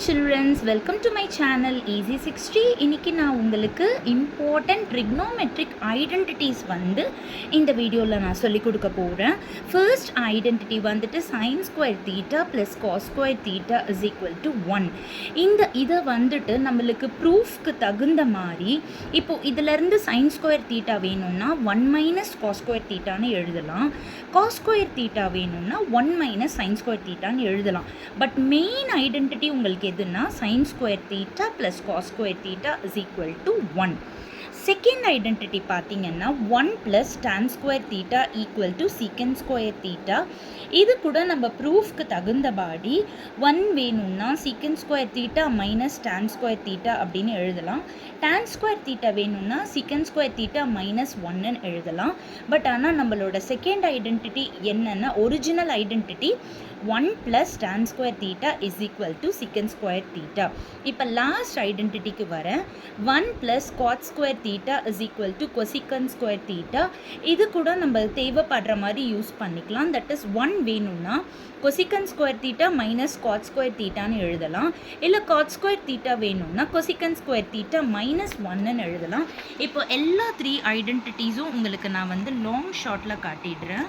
childrens, welcome to my channel Easy 60. இன்னைக்கு நான் உங்களுக்கு important trigonometric identities வந்து இந்த வீடியோல நான் சொல்லி கொடுக்க போறேன். First identity வந்துட்டு sin square theta plus cos square theta is equal to 1. இத வந்துட்டு நம்மளுக்கு ப்ரூஃப்க்கு தகுந்த மாதிரி இப்போ இதுல இருந்து sin square theta வேணும்னா 1 minus cos square theta ன்னு எழுதலாம். cos square theta வேணும்னா 1 minus sin square theta ன்னு எழுதலாம். பட் மெயின் ஐடென்டிட்டி உங்களுக்கு எதுனா sin square theta plus cos square theta is equal to 1. Second identity பார்த்தீங்கன்னா 1 plus tan square theta equal to secant square theta. இது கூட நம்ம ப்ரூஃப்க்கு தகுந்தபடி 1 வேணும்னா secant square theta minus tan square theta அப்படின்னு எழுதலாம். tan square theta வேணும்னா secant square theta minus 1ன்னு எழுதலாம். பட் ஆனால் நம்மளோட செகண்ட் ஐடென்டிட்டி என்னன்னா original identity 1 plus tan square theta is equal to secant square theta. இப்போ லாஸ்ட் ஐடென்டிட்டிக்கு வரேன். 1 plus cot square theta is equal to cosecant square theta. இது கூட நம்ம தேவைப்படுற மாதிரி யூஸ் பண்ணிக்கலாம். தட் இஸ் 1 வேணும்னா cosecant square theta minus cot square theta ன்னு எழுதலாம். இல்லை cot square theta வேணும்னா cosecant square theta minus 1ன்னு எழுதலாம். இப்போ எல்லா 3 ஐடென்டிட்டிஸும் உங்களுக்கு நான் வந்து லாங் ஷார்ட்டில் காட்டிடுறேன்.